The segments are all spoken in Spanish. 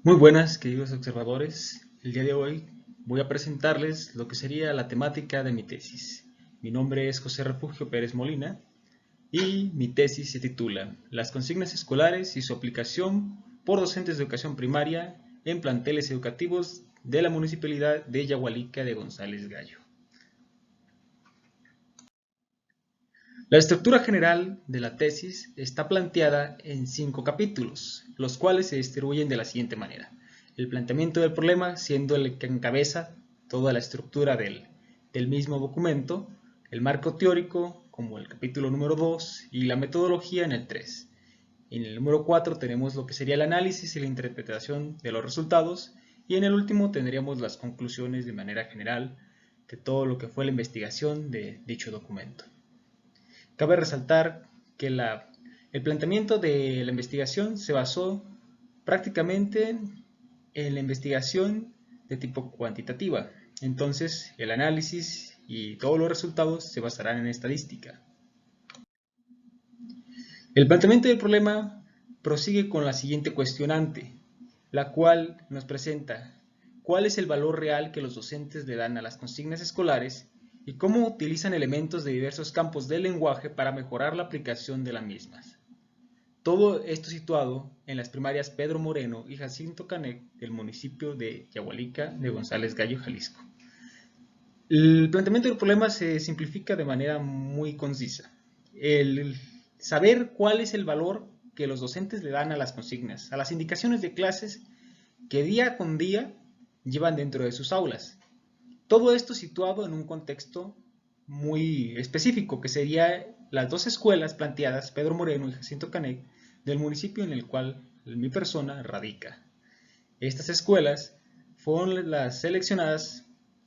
Muy buenas, queridos observadores. El día de hoy voy a presentarles lo que sería la temática de mi tesis. Mi nombre es José Refugio Pérez Molina y mi tesis se titula Las consignas escolares y su aplicación por docentes de educación primaria en planteles educativos de la Municipalidad de Yagualica de González Gallo. La estructura general de la tesis está planteada en 5 capítulos, los cuales se distribuyen de la siguiente manera. El planteamiento del problema siendo el que encabeza toda la estructura del mismo documento, el marco teórico como el capítulo número 2 y la metodología en el 3. En el número 4 tenemos lo que sería el análisis y la interpretación de los resultados y en el último tendríamos las conclusiones de manera general de todo lo que fue la investigación de dicho documento. Cabe resaltar que el planteamiento de la investigación se basó prácticamente en la investigación de tipo cuantitativa. Entonces, el análisis y todos los resultados se basarán en estadística. El planteamiento del problema prosigue con la siguiente cuestionante, la cual nos presenta cuál es el valor real que los docentes le dan a las consignas escolares y cómo utilizan elementos de diversos campos del lenguaje para mejorar la aplicación de las mismas. Todo esto situado en las primarias Pedro Moreno y Jacinto Canec del municipio de Yagualica de González Gallo, Jalisco. El planteamiento del problema se simplifica de manera muy concisa. El saber cuál es el valor que los docentes le dan a las consignas, a las indicaciones de clases que día con día llevan dentro de sus aulas. Todo esto situado en un contexto muy específico, que sería las dos escuelas planteadas, Pedro Moreno y Jacinto Canec, del municipio en el cual mi persona radica. Estas escuelas fueron las seleccionadas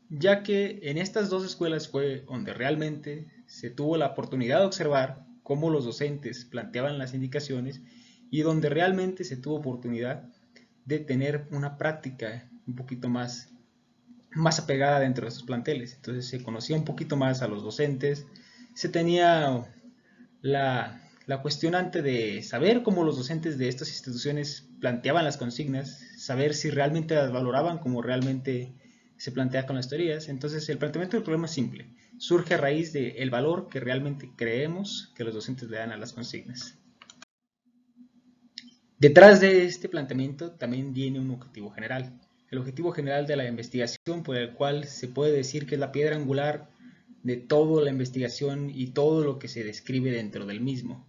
ya que en estas dos escuelas fue donde realmente se tuvo la oportunidad de observar cómo los docentes planteaban las indicaciones y donde realmente se tuvo oportunidad de tener una práctica un poquito más apegada dentro de sus planteles. Entonces se conocía un poquito más a los docentes, se tenía la cuestionante de saber cómo los docentes de estas instituciones planteaban las consignas, saber si realmente las valoraban como realmente se plantea con las teorías. Entonces el planteamiento del problema es simple, surge a raíz del valor que realmente creemos que los docentes le dan a las consignas. Detrás de este planteamiento también viene un objetivo general. El objetivo general de la investigación, por el cual se puede decir que es la piedra angular de toda la investigación y todo lo que se describe dentro del mismo.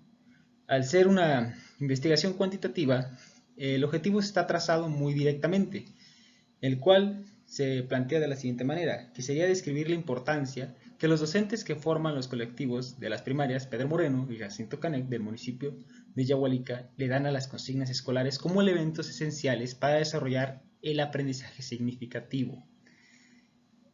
Al ser una investigación cuantitativa, el objetivo está trazado muy directamente, el cual se plantea de la siguiente manera, que sería describir la importancia que los docentes que forman los colectivos de las primarias Pedro Moreno y Jacinto Canec del municipio de Yagualica le dan a las consignas escolares como elementos esenciales para desarrollar el aprendizaje significativo.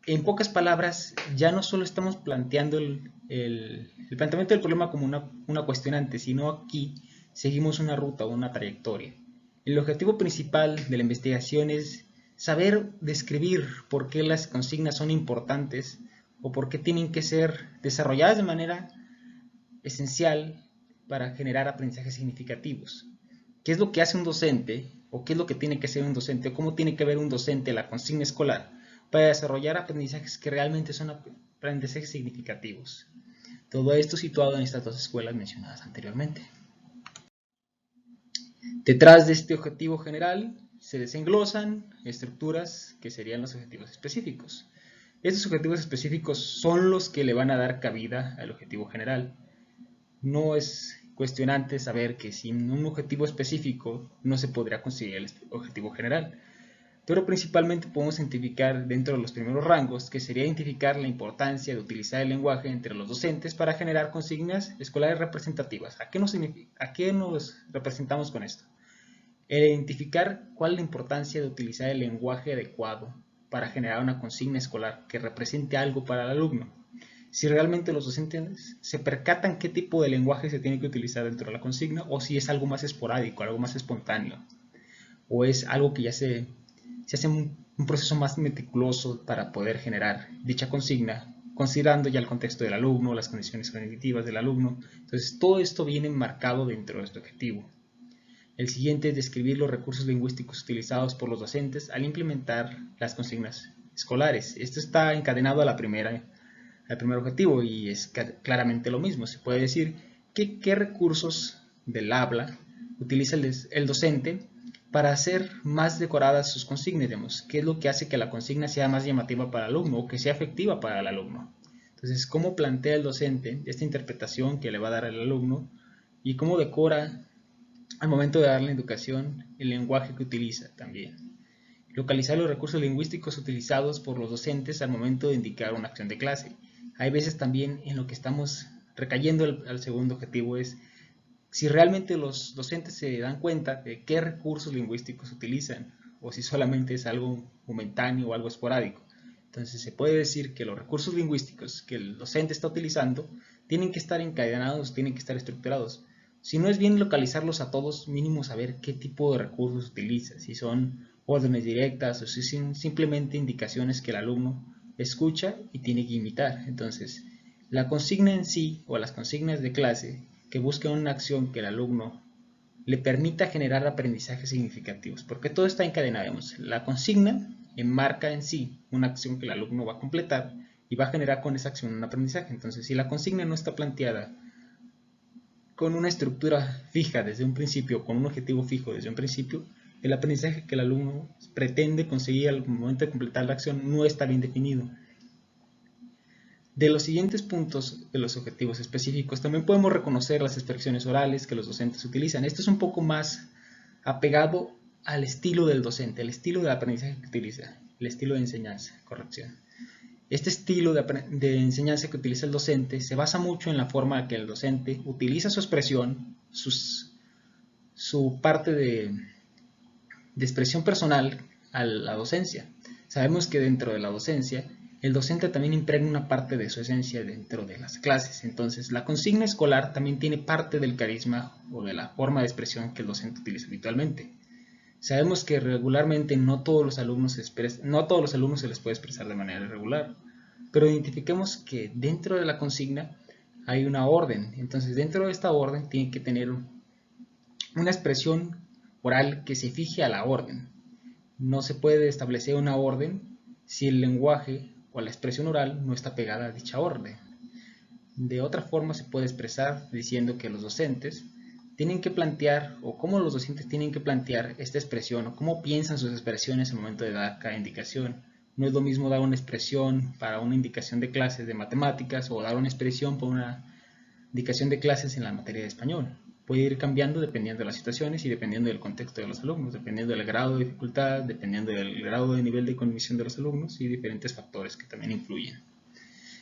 En pocas palabras, ya no solo estamos planteando el planteamiento del problema como una cuestionante, sino aquí seguimos una ruta o una trayectoria. El objetivo principal de la investigación es saber describir por qué las consignas son importantes o por qué tienen que ser desarrolladas de manera esencial para generar aprendizajes significativos. ¿Qué es lo que hace un docente o qué es lo que tiene que hacer un docente o cómo tiene que ver un docente la consigna escolar para desarrollar aprendizajes que realmente son aprendizajes significativos? Todo esto situado en estas dos escuelas mencionadas anteriormente. Detrás de este objetivo general se desenglosan estructuras que serían los objetivos específicos. Estos objetivos específicos son los que le van a dar cabida al objetivo general. No es cuestionante saber que sin un objetivo específico no se podría conseguir el objetivo general, pero principalmente podemos identificar dentro de los primeros rangos, que sería identificar la importancia de utilizar el lenguaje entre los docentes para generar consignas escolares representativas. ¿A qué nos representamos con esto? El identificar cuál es la importancia de utilizar el lenguaje adecuado para generar una consigna escolar que represente algo para el alumno. Si realmente los docentes se percatan qué tipo de lenguaje se tiene que utilizar dentro de la consigna, o si es algo más esporádico, algo más espontáneo, o es algo que ya se hace un proceso más meticuloso para poder generar dicha consigna, considerando ya el contexto del alumno, las condiciones cognitivas del alumno. Entonces todo esto viene enmarcado dentro de este objetivo. El siguiente es describir los recursos lingüísticos utilizados por los docentes al implementar las consignas escolares. Esto está encadenado al primer objetivo y es claramente lo mismo. Se puede decir que qué recursos del habla utiliza el docente para hacer más decoradas sus consignas, digamos, qué es lo que hace que la consigna sea más llamativa para el alumno o que sea efectiva para el alumno. Entonces, cómo plantea el docente esta interpretación que le va a dar al alumno y cómo decora al momento de darle la educación el lenguaje que utiliza también. Localizar los recursos lingüísticos utilizados por los docentes al momento de indicar una acción de clase. Hay veces también en lo que estamos recayendo al segundo objetivo es si realmente los docentes se dan cuenta de qué recursos lingüísticos utilizan o si solamente es algo momentáneo o algo esporádico. Entonces se puede decir que los recursos lingüísticos que el docente está utilizando tienen que estar encadenados, tienen que estar estructurados. Si no es bien localizarlos a todos, mínimo saber qué tipo de recursos utiliza, si son órdenes directas o si son simplemente indicaciones que el alumno escucha y tiene que imitar. Entonces, la consigna en sí o las consignas de clase que busquen una acción que el alumno le permita generar aprendizajes significativos, porque todo está encadenado. La consigna enmarca en sí una acción que el alumno va a completar y va a generar con esa acción un aprendizaje. Entonces, si la consigna no está planteada con una estructura fija desde un principio, con un objetivo fijo desde un principio, el aprendizaje que el alumno pretende conseguir al momento de completar la acción no está bien definido. De los siguientes puntos de los objetivos específicos también podemos reconocer las expresiones orales que los docentes utilizan. Esto es un poco más apegado al estilo del docente, el estilo de aprendizaje que utiliza, el estilo de enseñanza, corrección. Este estilo de enseñanza que utiliza el docente se basa mucho en la forma en que el docente utiliza su expresión, su parte de expresión personal a la docencia. Sabemos que dentro de la docencia, el docente también impregna una parte de su esencia dentro de las clases. Entonces, la consigna escolar también tiene parte del carisma o de la forma de expresión que el docente utiliza habitualmente. Sabemos que regularmente no todos los alumnos se les puede expresar de manera irregular, pero identifiquemos que dentro de la consigna hay una orden. Entonces, dentro de esta orden tiene que tener una expresión oral que se fije a la orden. No se puede establecer una orden si el lenguaje o la expresión oral no está pegada a dicha orden. De otra forma se puede expresar diciendo que los docentes tienen que plantear, o cómo los docentes tienen que plantear esta expresión, o cómo piensan sus expresiones al momento de dar cada indicación. No es lo mismo dar una expresión para una indicación de clases de matemáticas o dar una expresión para una indicación de clases en la materia de español. Puede ir cambiando dependiendo de las situaciones y dependiendo del contexto de los alumnos, dependiendo del grado de dificultad, dependiendo del grado de nivel de cognición de los alumnos y diferentes factores que también influyen.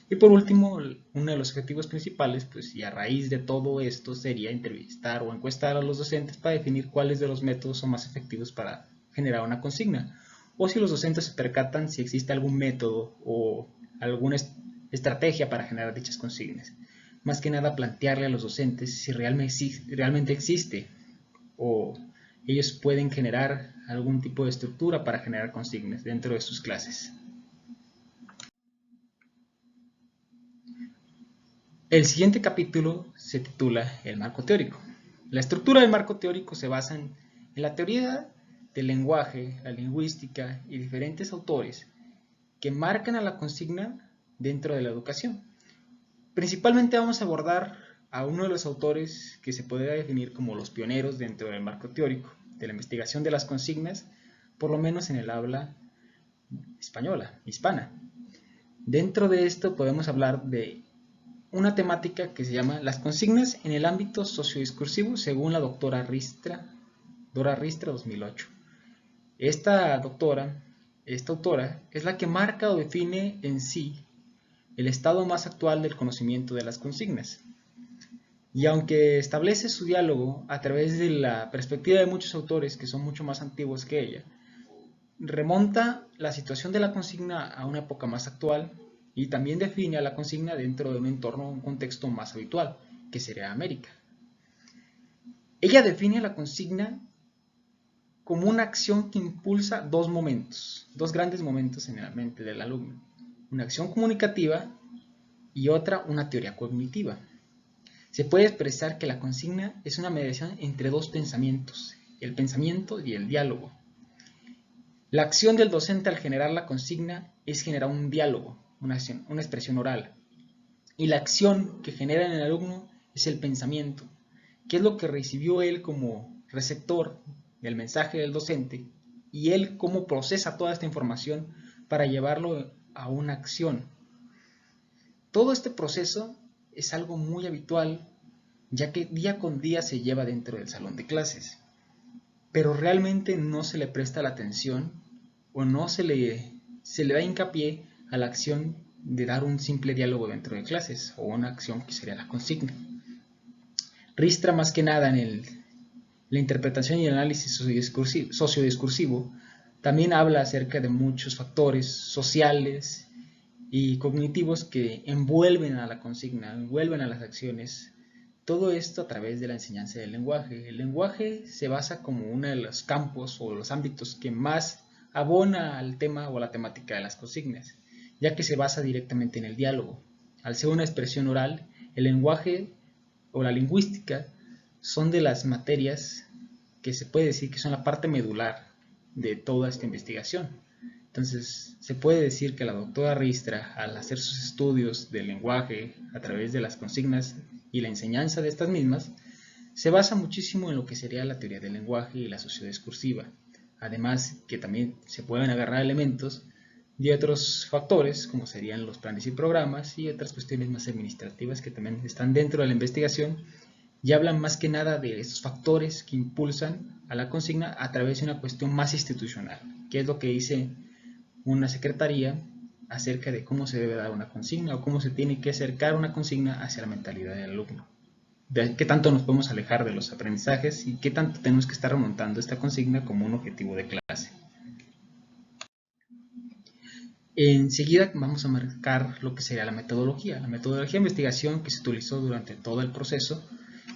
Y por último, uno de los objetivos principales, pues y a raíz de todo esto, sería entrevistar o encuestar a los docentes para definir cuáles de los métodos son más efectivos para generar una consigna, o si los docentes se percatan si existe algún método o alguna estrategia para generar dichas consignas. Más que nada plantearle a los docentes si realmente existe o ellos pueden generar algún tipo de estructura para generar consignas dentro de sus clases. El siguiente capítulo se titula El marco teórico. La estructura del marco teórico se basa en la teoría del lenguaje, la lingüística y diferentes autores que marcan a la consigna dentro de la educación. Principalmente vamos a abordar a uno de los autores que se podría definir como los pioneros dentro del marco teórico de la investigación de las consignas, por lo menos en el habla española, hispana. Dentro de esto podemos hablar de una temática que se llama las consignas en el ámbito sociodiscursivo según la doctora Dora Ristra 2008. Esta autora es la que marca o define en sí el estado más actual del conocimiento de las consignas. Y aunque establece su diálogo a través de la perspectiva de muchos autores que son mucho más antiguos que ella, remonta la situación de la consigna a una época más actual y también define a la consigna dentro de un entorno, un contexto más habitual, que sería América. Ella define a la consigna como una acción que impulsa dos grandes momentos en la mente del alumno. Una acción comunicativa y otra una teoría cognitiva. Se puede expresar que la consigna es una mediación entre dos pensamientos, el pensamiento y el diálogo. La acción del docente al generar la consigna es generar un diálogo, una expresión oral. Y la acción que genera en el alumno es el pensamiento, que es lo que recibió él como receptor del mensaje del docente y él cómo procesa toda esta información para llevarlo a una acción. Todo este proceso es algo muy habitual, ya que día con día se lleva dentro del salón de clases, pero realmente no se le presta la atención o no se le da hincapié a la acción de dar un simple diálogo dentro de clases o una acción que sería la consigna. Ristra más que nada en la interpretación y el análisis sociodiscursivo también habla acerca de muchos factores sociales y cognitivos que envuelven a la consigna, envuelven a las acciones. Todo esto a través de la enseñanza del lenguaje. El lenguaje se basa como uno de los campos o los ámbitos que más abona al tema o a la temática de las consignas, ya que se basa directamente en el diálogo. Al ser una expresión oral, el lenguaje o la lingüística son de las materias que se puede decir que son la parte medular de toda esta investigación. Entonces, se puede decir que la doctora Ristra, al hacer sus estudios del lenguaje a través de las consignas y la enseñanza de estas mismas, se basa muchísimo en lo que sería la teoría del lenguaje y la sociodiscursiva. Además, que también se pueden agarrar elementos de otros factores, como serían los planes y programas y otras cuestiones más administrativas que también están dentro de la investigación y hablan más que nada de esos factores que impulsan a la consigna a través de una cuestión más institucional, que es lo que dice una secretaría acerca de cómo se debe dar una consigna o cómo se tiene que acercar una consigna hacia la mentalidad del alumno. De qué tanto nos podemos alejar de los aprendizajes y qué tanto tenemos que estar remontando esta consigna como un objetivo de clase. Enseguida vamos a marcar lo que sería la metodología. La metodología de investigación que se utilizó durante todo el proceso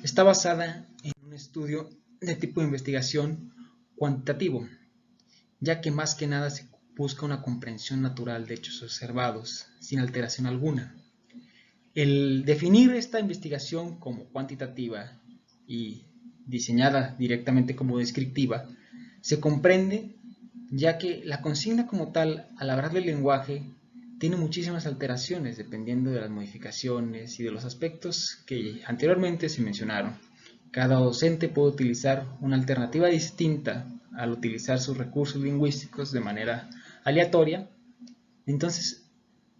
está basada en un estudio de tipo de investigación cuantitativo, ya que más que nada se busca una comprensión natural de hechos observados, sin alteración alguna. El definir esta investigación como cuantitativa y diseñada directamente como descriptiva, se comprende ya que la consigna como tal, al hablar del lenguaje, tiene muchísimas alteraciones dependiendo de las modificaciones y de los aspectos que anteriormente se mencionaron. Cada docente puede utilizar una alternativa distinta al utilizar sus recursos lingüísticos de manera aleatoria. Entonces,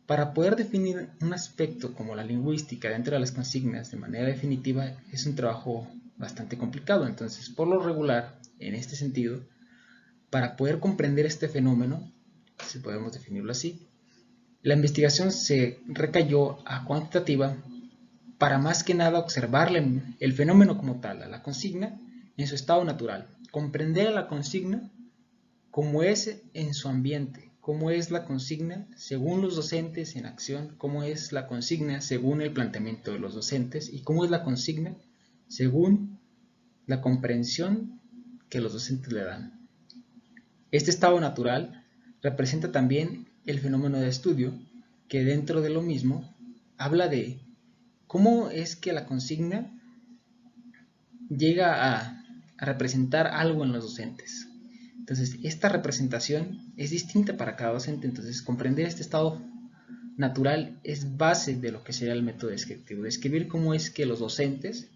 para poder definir un aspecto como la lingüística dentro de las consignas de manera definitiva es un trabajo bastante complicado. Entonces, por lo regular, en este sentido, para poder comprender este fenómeno, si podemos definirlo así, la investigación se recayó a cuantitativa para más que nada observar el fenómeno como tal, a la consigna, en su estado natural, comprender a la consigna como es en su ambiente, cómo es la consigna según los docentes en acción, cómo es la consigna según el planteamiento de los docentes y cómo es la consigna según la comprensión que los docentes le dan. Este estado natural representa también el fenómeno de estudio, que dentro de lo mismo habla de cómo es que la consigna llega a representar algo en los docentes. Entonces, esta representación es distinta para cada docente, entonces comprender este estado natural es base de lo que sería el método descriptivo, describir cómo es que los docentes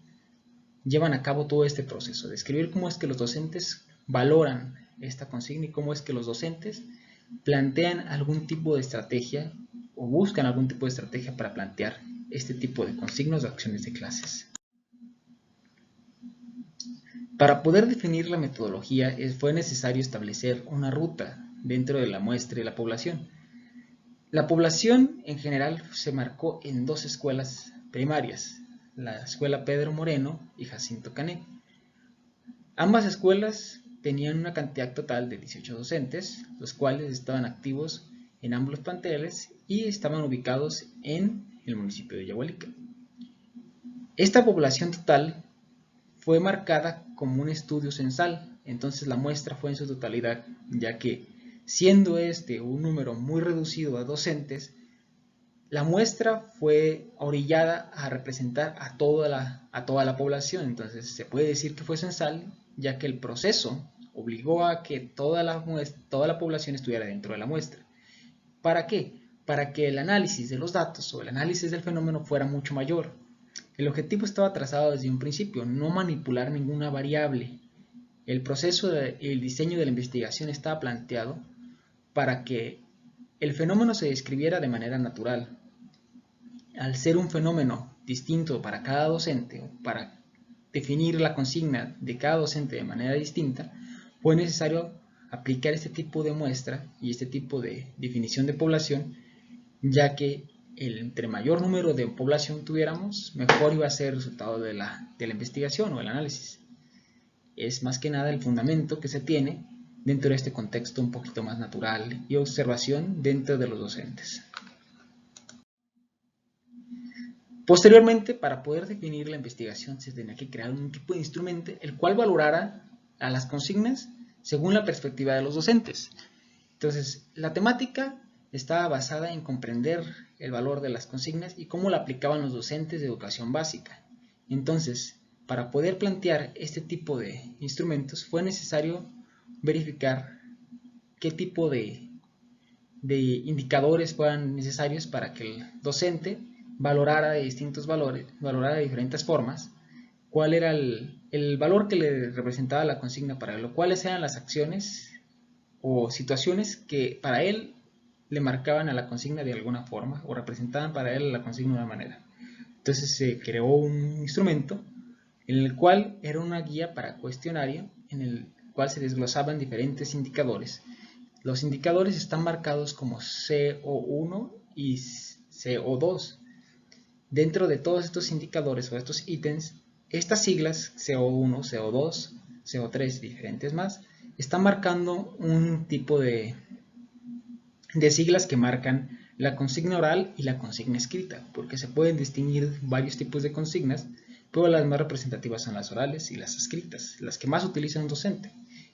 llevan a cabo todo este proceso, describir cómo es que los docentes valoran esta consigna y cómo es que los docentes plantean algún tipo de estrategia o buscan algún tipo de estrategia para plantear este tipo de consignas o acciones de clases. Para poder definir la metodología fue necesario establecer una ruta dentro de la muestra y la población. La población en general se marcó en dos escuelas primarias, la escuela Pedro Moreno y Jacinto Canet. Ambas escuelas tenían una cantidad total de 18 docentes, los cuales estaban activos en ambos planteles y estaban ubicados en el municipio de Yahualica. Esta población total fue marcada como un estudio censal, entonces la muestra fue en su totalidad, ya que siendo este un número muy reducido de docentes, la muestra fue orillada a representar a toda la población, entonces se puede decir que fue censal ya que el proceso obligó a que toda la población estuviera dentro de la muestra. ¿Para qué? Para que el análisis de los datos o el análisis del fenómeno fuera mucho mayor. El objetivo estaba trazado desde un principio, no manipular ninguna variable. El proceso y el diseño de la investigación estaba planteado para que el fenómeno se describiera de manera natural. Al ser un fenómeno distinto para cada docente, o para definir la consigna de cada docente de manera distinta, fue necesario aplicar este tipo de muestra y este tipo de definición de población, ya que entre mayor número de población tuviéramos, mejor iba a ser el resultado de la investigación o el análisis. Es más que nada el fundamento que se tiene dentro de este contexto un poquito más natural y observación dentro de los docentes. Posteriormente, para poder definir la investigación, se tenía que crear un tipo de instrumento el cual valorara a las consignas según la perspectiva de los docentes. Entonces, la temática estaba basada en comprender el valor de las consignas y cómo la aplicaban los docentes de educación básica. Entonces, para poder plantear este tipo de instrumentos, fue necesario verificar qué tipo de indicadores fueran necesarios para que el docente valorara de distintos valores, valorara de diferentes formas, cuál era el valor que le representaba la consigna para él, o cuáles eran las acciones o situaciones que para él le marcaban a la consigna de alguna forma o representaban para él la consigna de una manera. Entonces se creó un instrumento en el cual era una guía para cuestionario en el cual se desglosaban diferentes indicadores. Los indicadores están marcados como CO1 y CO2. Dentro de todos estos indicadores o estos ítems, estas siglas CO1, CO2, CO3 y diferentes más, están marcando un tipo de siglas que marcan la consigna oral y la consigna escrita, porque se pueden distinguir varios tipos de consignas, pero las más representativas son las orales y las escritas, las que más utiliza un docente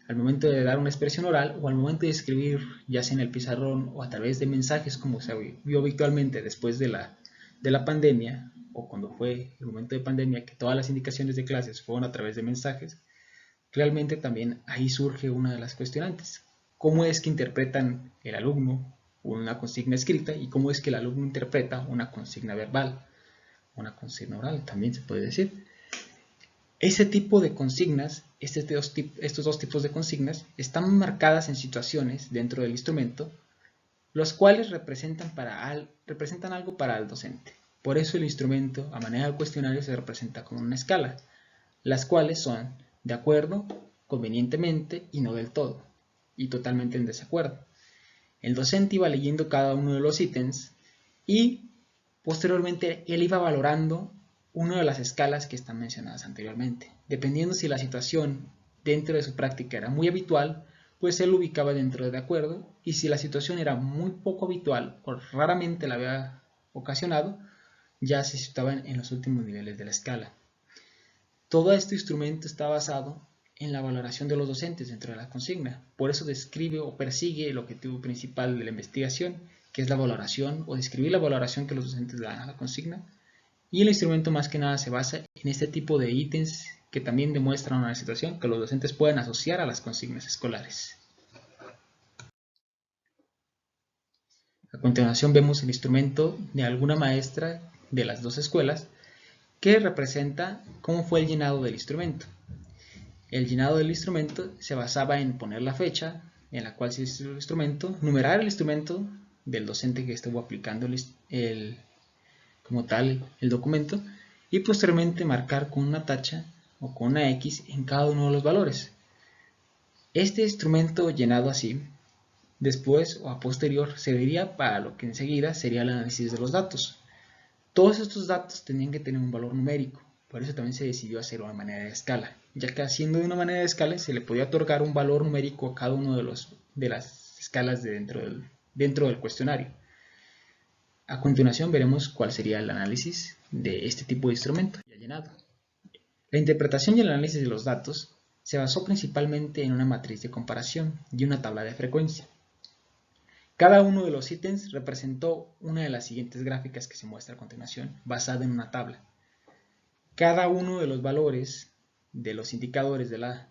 al momento de dar una expresión oral o al momento de escribir, ya sea en el pizarrón o a través de mensajes, como se vio habitualmente después de la pandemia, o cuando fue el momento de pandemia, que todas las indicaciones de clases fueron a través de mensajes. Realmente también ahí surge una de las cuestionantes. ¿Cómo es que interpretan el alumno una consigna escrita y cómo es que el alumno interpreta una consigna verbal, una consigna oral, también se puede decir? Ese tipo de consignas, estos dos tipos de consignas, están marcadas en situaciones dentro del instrumento, los cuales representan algo para el docente. Por eso el instrumento, a manera de cuestionario, se representa como una escala, las cuales son de acuerdo, convenientemente y no del todo, y totalmente en desacuerdo. El docente iba leyendo cada uno de los ítems y posteriormente él iba valorando una de las escalas que están mencionadas anteriormente. Dependiendo si la situación dentro de su práctica era muy habitual, pues él lo ubicaba dentro de acuerdo, y si la situación era muy poco habitual o raramente la había ocasionado, ya se situaba en los últimos niveles de la escala. Todo este instrumento está basado en la valoración de los docentes dentro de la consigna. Por eso describe o persigue el objetivo principal de la investigación, que es la valoración o describir la valoración que los docentes dan a la consigna. Y el instrumento más que nada se basa en este tipo de ítems que también demuestran una situación que los docentes pueden asociar a las consignas escolares. A continuación vemos el instrumento de alguna maestra de las dos escuelas que representa cómo fue el llenado del instrumento. El llenado del instrumento se basaba en poner la fecha en la cual se hizo el instrumento, numerar el instrumento del docente que estuvo aplicando como tal el documento, y posteriormente marcar con una tacha o con una X en cada uno de los valores. Este instrumento llenado así, después o a posterior, serviría para lo que enseguida sería el análisis de los datos. Todos estos datos tenían que tener un valor numérico, por eso también se decidió hacer una manera de escala, ya que haciendo de una manera de escala se le podía otorgar un valor numérico a cada uno de las escalas dentro del cuestionario. A continuación veremos cuál sería el análisis de este tipo de instrumento ya llenado. La interpretación y el análisis de los datos se basó principalmente en una matriz de comparación y una tabla de frecuencia. Cada uno de los ítems representó una de las siguientes gráficas que se muestra a continuación, basada en una tabla. Cada uno de los valores de los indicadores de la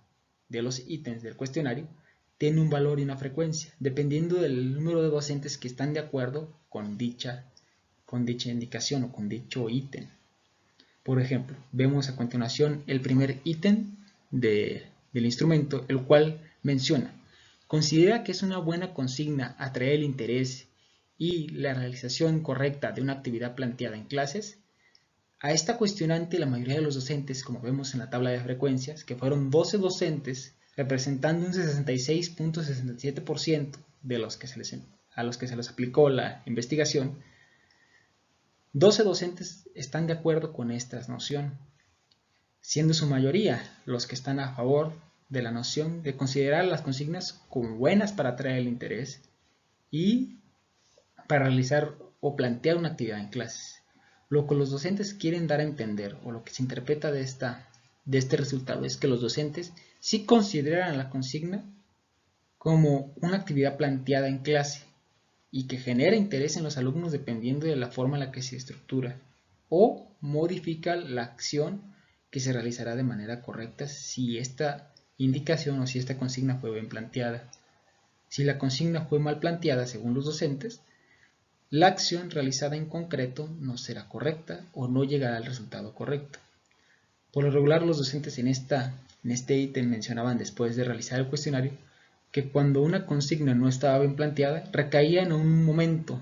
de los ítems del cuestionario tiene un valor y una frecuencia, dependiendo del número de docentes que están de acuerdo con dicha indicación o con dicho ítem. Por ejemplo, vemos a continuación el primer ítem del instrumento, el cual menciona: considera que es una buena consigna atraer el interés y la realización correcta de una actividad planteada en clases. A esta cuestionante la mayoría de los docentes, como vemos en la tabla de frecuencias, que fueron 12 docentes, representando un 66.67% de los que a los que se les aplicó la investigación, 12 docentes están de acuerdo con esta noción, siendo su mayoría los que están a favor de la noción de considerar las consignas como buenas para atraer el interés y para realizar o plantear una actividad en clases. Lo que los docentes quieren dar a entender, o lo que se interpreta de este resultado, es que los docentes sí consideran la consigna como una actividad planteada en clase y que genera interés en los alumnos dependiendo de la forma en la que se estructura o modifica la acción que se realizará de manera correcta si esta indicación o si esta consigna fue bien planteada. Si la consigna fue mal planteada según los docentes, la acción realizada en concreto no será correcta o no llegará al resultado correcto. Por lo regular, los docentes en este ítem mencionaban, después de realizar el cuestionario, que cuando una consigna no estaba bien planteada, recaía en un momento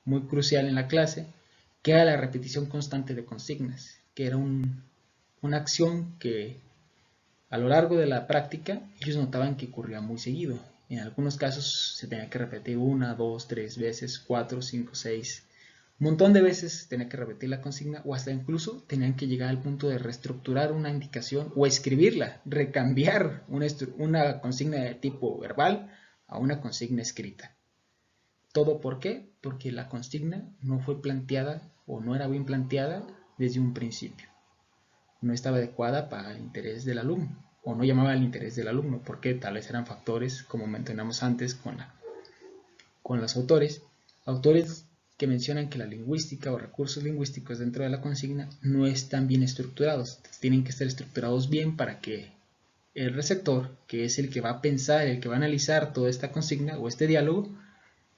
muy crucial en la clase, que era la repetición constante de consignas, que era una acción que a lo largo de la práctica ellos notaban que ocurría muy seguido. En algunos casos se tenía que repetir 1, 2, 3 veces, 4, 5, 6, un montón de veces tenía que repetir la consigna, o hasta incluso tenían que llegar al punto de reestructurar una indicación o escribirla, recambiar una consigna de tipo verbal a una consigna escrita. ¿Todo por qué? Porque la consigna no fue planteada o no era bien planteada desde un principio. No estaba adecuada para el interés del alumno o no llamaba al interés del alumno, porque tal vez eran factores, como mencionamos antes con los autores que mencionan que la lingüística o recursos lingüísticos dentro de la consigna no están bien estructurados. Tienen que estar estructurados bien para que el receptor, que es el que va a pensar, el que va a analizar toda esta consigna o este diálogo,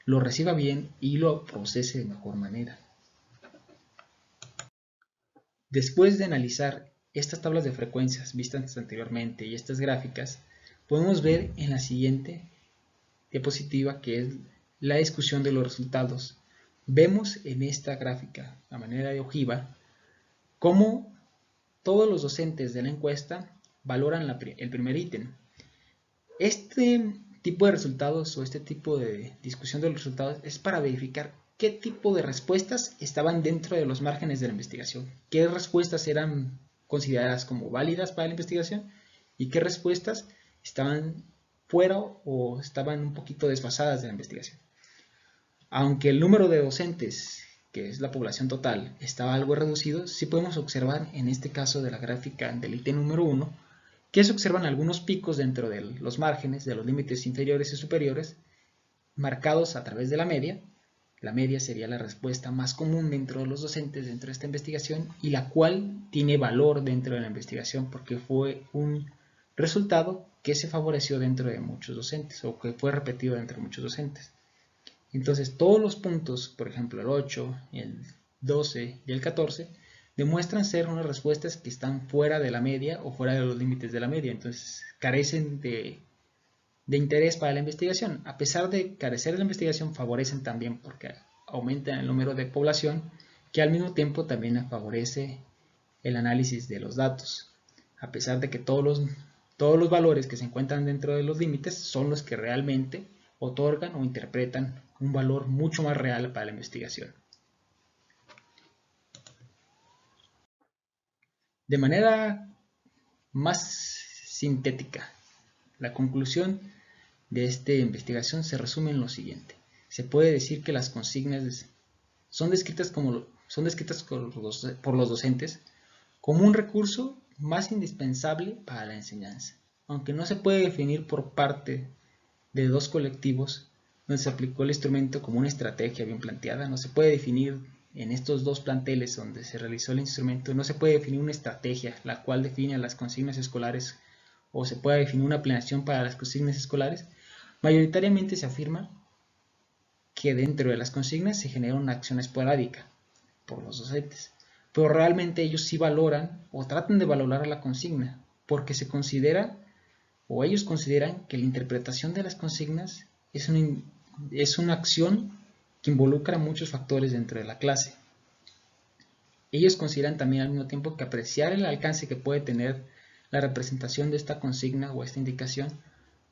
lo reciba bien y lo procese de mejor manera. Después de analizar estas tablas de frecuencias vistas anteriormente y estas gráficas, podemos ver en la siguiente diapositiva, que es la discusión de los resultados. Vemos en esta gráfica, a manera de ojiva, cómo todos los docentes de la encuesta valoran el primer ítem. Este tipo de resultados o este tipo de discusión de los resultados es para verificar qué tipo de respuestas estaban dentro de los márgenes de la investigación, qué respuestas eran consideradas como válidas para la investigación y qué respuestas estaban fuera o estaban un poquito desfasadas de la investigación. Aunque el número de docentes, que es la población total, estaba algo reducido, sí podemos observar en este caso de la gráfica del ítem número 1 que se observan algunos picos dentro de los márgenes, de los límites inferiores y superiores, marcados a través de la media. La media sería la respuesta más común dentro de los docentes dentro de esta investigación y la cual tiene valor dentro de la investigación porque fue un resultado que se favoreció dentro de muchos docentes o que fue repetido entre muchos docentes. Entonces todos los puntos, por ejemplo el 8, el 12 y el 14, demuestran ser unas respuestas que están fuera de la media o fuera de los límites de la media, entonces carecen de interés para la investigación. A pesar de carecer de la investigación, favorecen también porque aumentan el número de población, que al mismo tiempo también favorece el análisis de los datos. A pesar de que todos los valores que se encuentran dentro de los límites son los que realmente otorgan o interpretan un valor mucho más real para la investigación. De manera más sintética, la conclusión de esta investigación se resume en lo siguiente. Se puede decir que las consignas son descritas por los docentes como un recurso más indispensable para la enseñanza, aunque no se puede definir por parte de dos colectivos donde se aplicó el instrumento como una estrategia bien planteada. No se puede definir en estos dos planteles donde se realizó el instrumento, no se puede definir una estrategia la cual define a las consignas escolares o se pueda definir una planeación para las consignas escolares, mayoritariamente se afirma que dentro de las consignas se genera una acción esporádica por los docentes, pero realmente ellos sí valoran o tratan de valorar la consigna, porque se considera o ellos consideran que la interpretación de las consignas es una acción que involucra muchos factores dentro de la clase. Ellos consideran también al mismo tiempo que apreciar el alcance que puede tener la representación de esta consigna o esta indicación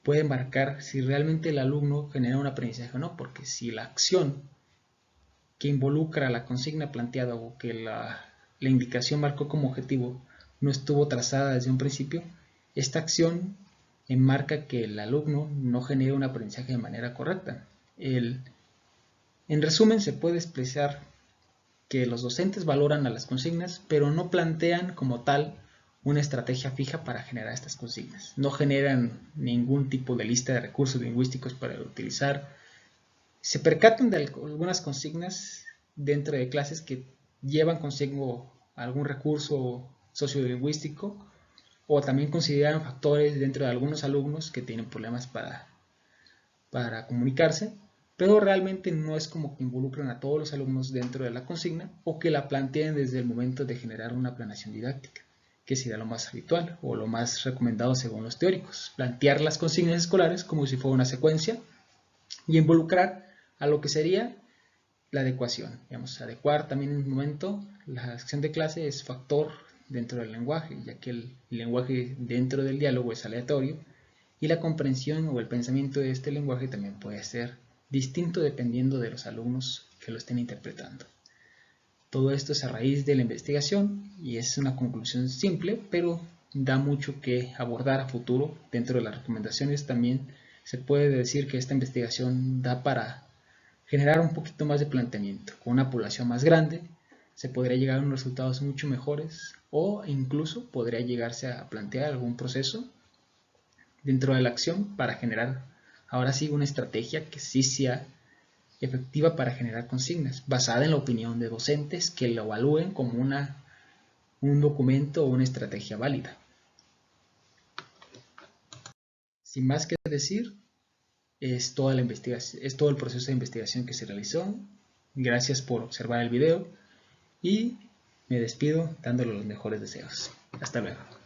puede marcar si realmente el alumno genera un aprendizaje o no, porque si la acción que involucra la consigna planteada o que la indicación marcó como objetivo no estuvo trazada desde un principio, esta acción enmarca que el alumno no genere un aprendizaje de manera correcta. En resumen, se puede expresar que los docentes valoran a las consignas, pero no plantean como tal una estrategia fija para generar estas consignas. No generan ningún tipo de lista de recursos lingüísticos para utilizar. Se percatan de algunas consignas dentro de clases que llevan consigo algún recurso sociolingüístico, o también consideran factores dentro de algunos alumnos que tienen problemas para comunicarse, pero realmente no es como que involucren a todos los alumnos dentro de la consigna o que la planteen desde el momento de generar una planeación didáctica, que sería lo más habitual o lo más recomendado según los teóricos. Plantear las consignas escolares como si fuera una secuencia y involucrar a lo que sería la adecuación. Digamos, adecuar también en un momento, la acción de clase es factor dentro del lenguaje, ya que el lenguaje dentro del diálogo es aleatorio y la comprensión o el pensamiento de este lenguaje también puede ser distinto dependiendo de los alumnos que lo estén interpretando. Todo esto es a raíz de la investigación y es una conclusión simple, pero da mucho que abordar a futuro. Dentro de las recomendaciones también se puede decir que esta investigación da para generar un poquito más de planteamiento. Con una población más grande se podría llegar a unos resultados mucho mejores o incluso podría llegarse a plantear algún proceso dentro de la acción para generar ahora sí una estrategia que sí sea efectiva para generar consignas, basada en la opinión de docentes que lo evalúen como un documento o una estrategia válida. Sin más que decir, es toda la investigación, es todo el proceso de investigación que se realizó. Gracias por observar el video y me despido dándole los mejores deseos. Hasta luego.